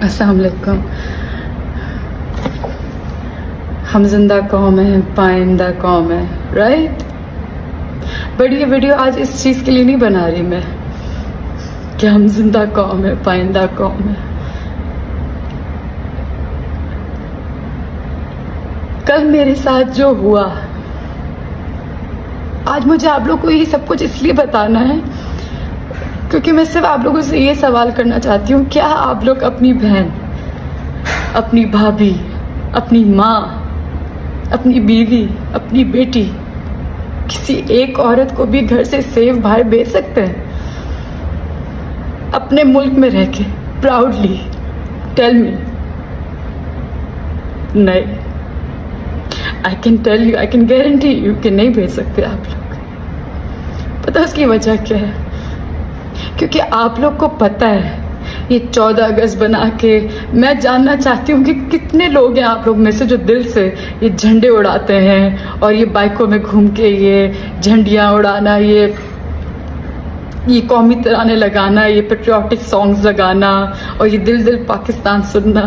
अस्सलाम वालेकुम। हम जिंदा कौम है, पाइंदा कौम है, राइट। बट ये वीडियो आज इस चीज़ के लिए नहीं बना रही मैं कि हम जिंदा कौम है, पाइंदा कौम है। कल मेरे साथ जो हुआ, आज मुझे आप लोग को ये सब कुछ इसलिए बताना है क्योंकि मैं सिर्फ आप लोगों से ये सवाल करना चाहती हूँ, क्या आप लोग अपनी बहन, अपनी भाभी, अपनी माँ, अपनी बीवी, अपनी बेटी, किसी एक औरत को भी घर से सेफ बाहर भेज सकते हैं अपने मुल्क में रह के प्राउडली? Tell me. नहीं, I can tell you, I can guarantee you कि नहीं भेज सकते आप लोग। पता है उसकी वजह क्या है? क्योंकि आप लोग को पता है ये 14 अगस्त बना के, मैं जानना चाहती हूँ कि कितने लोग हैं आप लोग में से जो दिल से ये झंडे उड़ाते हैं और ये बाइकों में घूम के ये झंडियाँ उड़ाना, ये कौमी तराने लगाना, ये पेट्रियाटिक सॉन्ग्स लगाना और ये दिल दिल पाकिस्तान सुनना,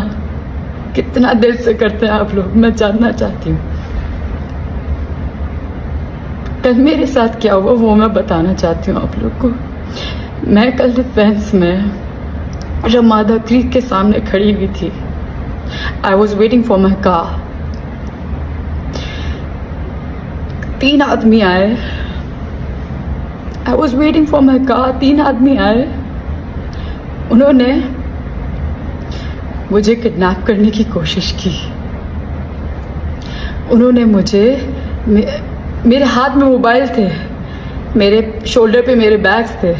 कितना दिल से करते हैं आप लोग, मैं जानना चाहती हूँ। कल मेरे साथ क्या हुआ वो मैं बताना चाहती हूँ आप लोग को। मैं कल डिफेंस में रमादा क्रीक के सामने खड़ी हुई थी। I was waiting for my car. 3 आदमी आए। I was waiting for my car. 3 आदमी आए। उन्होंने मुझे किडनैप करने की कोशिश की। उन्होंने मुझे, मेरे हाथ में मोबाइल थे, मेरे शोल्डर पे मेरे बैग्स थे।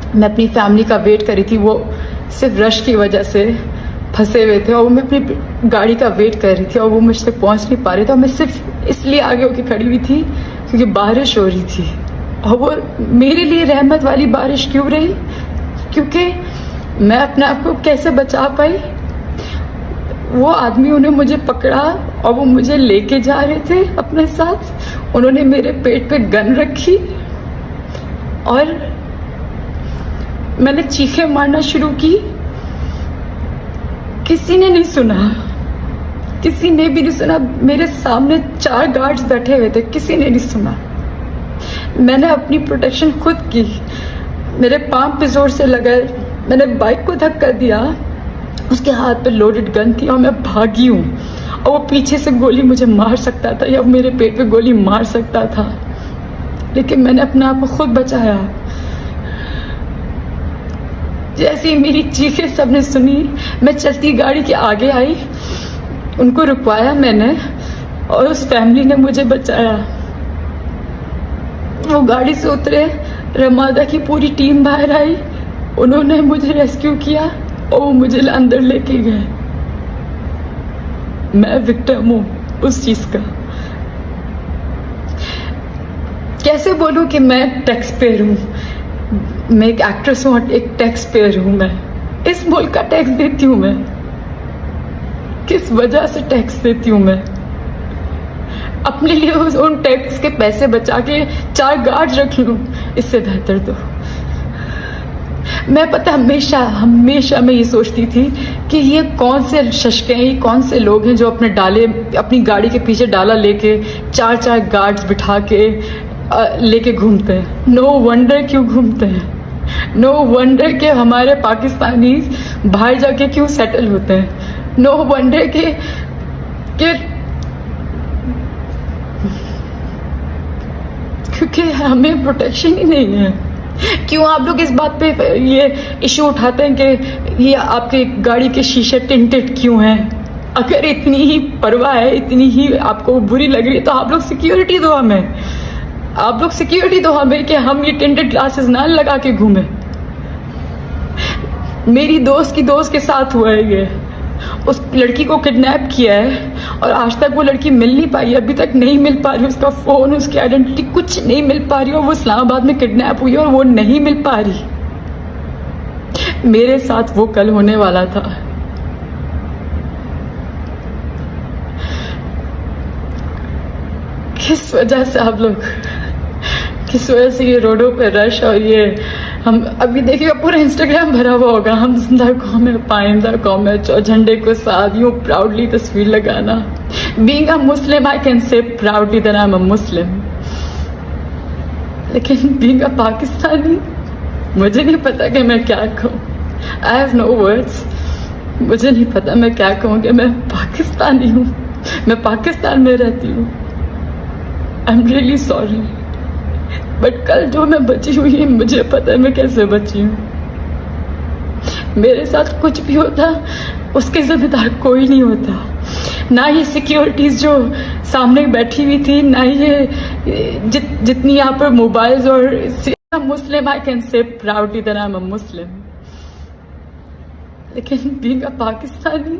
मैं अपनी फैमिली का वेट कर रही थी, वो सिर्फ रश की वजह से फंसे हुए थे और मैं अपनी गाड़ी का वेट कर रही थी और वो मुझ तक पहुंच नहीं पा रहे थे। और मैं सिर्फ इसलिए आगे होके खड़ी हुई थी क्योंकि बारिश हो रही थी। और वो मेरे लिए रहमत वाली बारिश क्यों रही? क्योंकि मैं अपने आप को कैसे बचा पाई? वो आदमियों ने मुझे पकड़ा और वो मुझे लेके जा रहे थे अपने साथ। उन्होंने मेरे पेट पे गन रखी और मैंने चीखें मारना शुरू की। किसी ने नहीं सुना, किसी ने भी नहीं सुना। मेरे सामने 4 गार्ड्स बैठे हुए थे, किसी ने नहीं सुना। मैंने अपनी प्रोटेक्शन खुद की। मेरे पांव पे जोर से लगा, मैंने बाइक को धक्का दिया, उसके हाथ पे लोडेड गन थी और मैं भागी हूँ। और वो पीछे से गोली मुझे मार सकता था या मेरे पेट पे गोली मार सकता था, लेकिन मैंने अपने आप को खुद बचाया। जैसे ही मेरी चीखें सबने सुनी, मैं चलती गाड़ी के आगे आई, उनको रुकवाया मैंने और उस फैमिली ने मुझे बचाया। वो गाड़ी से उतरे, रमादा की पूरी टीम बाहर आई, उन्होंने मुझे रेस्क्यू किया और वो मुझे अंदर लेके गए। मैं विक्टिम हूँ उस चीज का। कैसे बोलूं कि मैं टैक्स पेयर हूँ? मैं एक एक्ट्रेस हूँ, एक टैक्स पेयर हूँ। मैं इस मुल्क का टैक्स देती हूँ। मैं किस वजह से टैक्स देती हूँ? मैं अपने लिए उन टैक्स के पैसे बचा के 4 गार्ड रख लूँ, इससे बेहतर तो मैं, पता हमेशा मैं ये सोचती थी कि ये कौन से शशके हैं, ये कौन से लोग हैं जो अपने डाले, अपनी गाड़ी के पीछे डाला लेके 4 गार्ड्स बिठा के लेके घूमते हैं। नो वंडर क्यों घूमते हैं। नो वंडर के हमारे पाकिस्तानी बाहर जाके क्यों सेटल होते हैं। नो वंडर के क्योंकि हमें प्रोटेक्शन ही नहीं है। क्यों आप लोग इस बात पे ये इशू उठाते हैं कि ये आपके गाड़ी के शीशे टिंटेड क्यों हैं? अगर इतनी ही परवाह है, इतनी ही आपको बुरी लग रही है, तो आप लोग सिक्योरिटी दो हमें। आप लोग सिक्योरिटी दो हमें कि हम ये टिंटेड ग्लासेस ना लगा के घूमे। मेरी दोस्त की दोस्त के साथ हुआ है ये। उस लड़की को किडनैप किया है और आज तक वो लड़की मिल नहीं पाई, अभी तक नहीं मिल पा रही। उसका फोन, उसकी आइडेंटिटी कुछ नहीं मिल पा रही और वो इस्लामाबाद में किडनैप हुई और वो नहीं मिल पा रही। मेरे साथ वो कल होने वाला था। किस वजह से आप लोग किस वजह से ये रोडों पे रश और ये हम अभी देखिएगा पूरा इंस्टाग्राम भरा हुआ होगा, हम जिंदा कौम है, पाइंदा कौम है, झंडे को साथ यूं प्राउडली तस्वीर लगाना। Being a Muslim I can say proudly that I am a Muslim, लेकिन बीइंग अ पाकिस्तानी मुझे नहीं पता कि मैं क्या कहूँ। आई हैव नो वर्ड्स, मुझे नहीं पता मैं क्या कहूँ कि मैं पाकिस्तानी हूँ, मैं पाकिस्तान में रहती हूँ। I am really sorry, but कल जो मैं बची हुई है मुझे पता है मैं कैसे बची हूँ। मेरे साथ कुछ भी होता उसके जिम्मेदार कोई नहीं होता, ना ये सिक्योरिटीज जो सामने बैठी हुई थी, ना ये जितनी यहाँ पर मोबाइल्स और Muslim I can say proudly that I am a Muslim, लेकिन बीइंग अ पाकिस्तानी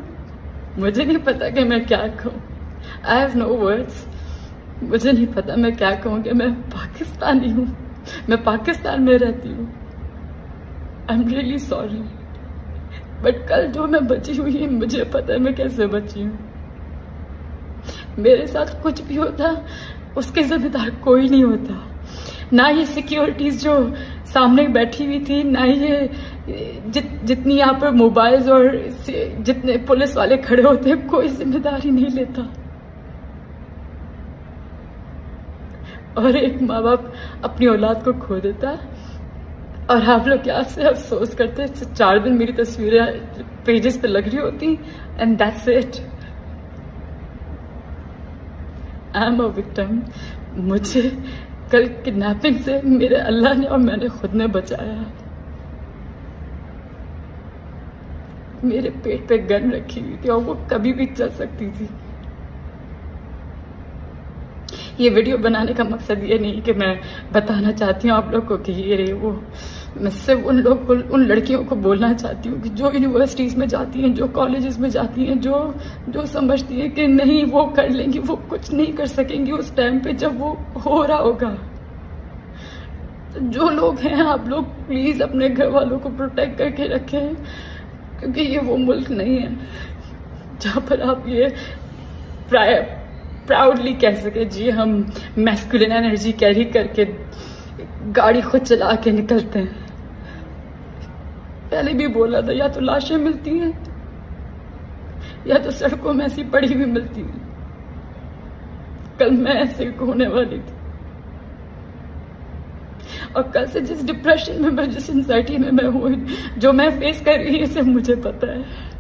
मुझे नहीं पता कि मैं क्या कहूँ। आई हैव नो वर्ड्स, मुझे नहीं पता मैं क्या कहूँ कि मैं पाकिस्तानी हूँ, मैं पाकिस्तान में रहती हूँ। I am really sorry, but कल जो मैं बची हुई है मुझे पता है मैं कैसे बची हूँ। मेरे साथ कुछ भी होता उसके जिम्मेदार कोई नहीं होता, ना ये सिक्योरिटीज जो सामने बैठी हुई थी, ना ये जितनी यहाँ पर मोबाइल्स और जितने पुलिस वाले खड़े होते हैं, कोई जिम्मेदारी नहीं लेता। और एक माँ बाप अपनी औलाद को खो देता है और आप लोग क्या से अफसोस करते हैं। 4 दिन मेरी तस्वीरें पेजेस पे लग रही होती and that's it. I am a victim, मुझे कल किडनैपिंग से मेरे अल्लाह ने और मैंने खुद ने बचाया। मेरे पेट पे गन रखी हुई थी और वो कभी भी चल सकती थी। ये वीडियो बनाने का मकसद ये नहीं कि मैं बताना चाहती हूँ आप लोग को कि ये रे वो, मैं सिर्फ उन लड़कियों को बोलना चाहती हूँ कि जो यूनिवर्सिटीज में जाती हैं, जो कॉलेजेस में जाती हैं, जो समझती हैं कि नहीं वो कर लेंगी, वो कुछ नहीं कर सकेंगी उस टाइम पे जब वो हो रहा होगा। तो जो लोग हैं आप लोग प्लीज अपने घर वालों को प्रोटेक्ट करके रखें, क्योंकि ये वो मुल्क नहीं है जहाँ पर आप ये प्राउडली कह सके जी हम मैस्कुलिन एनर्जी कैरी करके गाड़ी खुद चला के निकलते हैं। पहले भी बोला था, या तो लाशें मिलती हैं या तो सड़कों में ऐसी पड़ी हुई मिलती हैं। कल मैं ऐसे होने वाली थी और कल से जिस डिप्रेशन में मैं, जिस एंजाइटी में मैं हूँ, जो मैं फेस कर रही हूँ, इसे मुझे पता है।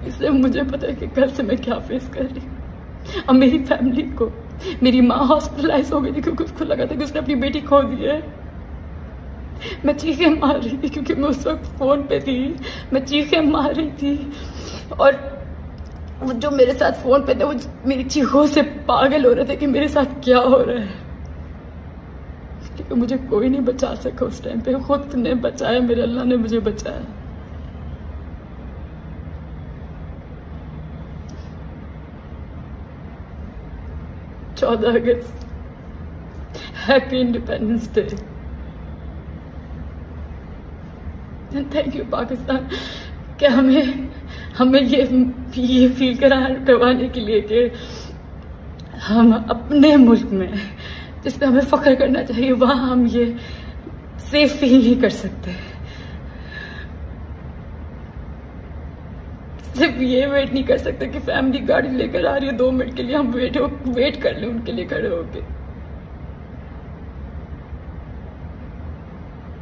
इसलिए मुझे पता है कि कल से मैं क्या फेस कर रही हूँ। और मेरी फैमिली को, मेरी माँ हॉस्पिटलाइज हो गई थी क्योंकि उसको लगा था कि उसने अपनी बेटी खो दी है। मैं चीखें मार रही थी क्योंकि मैं उस वक्त फोन पे थी, मैं चीखें मार रही थी और वो जो मेरे साथ फोन पे थे वो मेरी चीखों से पागल हो रहे थे कि मेरे साथ क्या हो रहा है। क्योंकि मुझे कोई नहीं बचा सका उस टाइम पे, खुद ने बचाया, मेरे अल्लाह ने मुझे बचाया। August, happy Independence Day and thank you Pakistan कि हमें ये फील करवाने के लिए कि हम अपने मुल्क में जिस पे हमें फख्र करना चाहिए वहां हम ये सेफ फील नहीं कर सकते। सिर्फ ये वेट नहीं कर सकते कि फैमिली गाड़ी लेकर आ रही है 2 मिनट के लिए, हम वेट कर लें उनके लिए खड़े होके।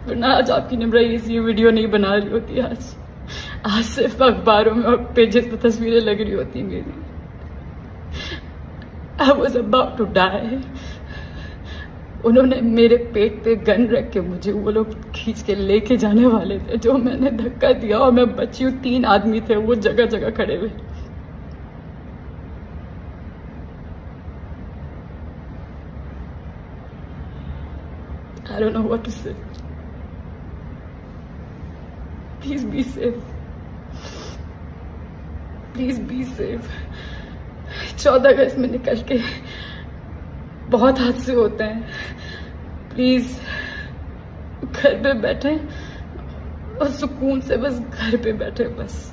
वरना आज आपकी निम्रा ये वीडियो नहीं बना रही होती। आज सिर्फ अखबारों में और पेजेस पे तस्वीरें लग रही होती मेरी। I was about to die. उन्होंने मेरे पेट पे गन रख के मुझे वो लोग खींच के लेके जाने वाले थे, जो मैंने धक्का दिया और मैं बची हूँ। 3 आदमी थे वो जगह जगह खड़े हुए। I don't know what to say. Please be safe. Please be safe. 14 अगस्त में निकल के बहुत हादसे होते हैं। प्लीज घर पे बैठे और सुकून से बस घर पे बैठे बस।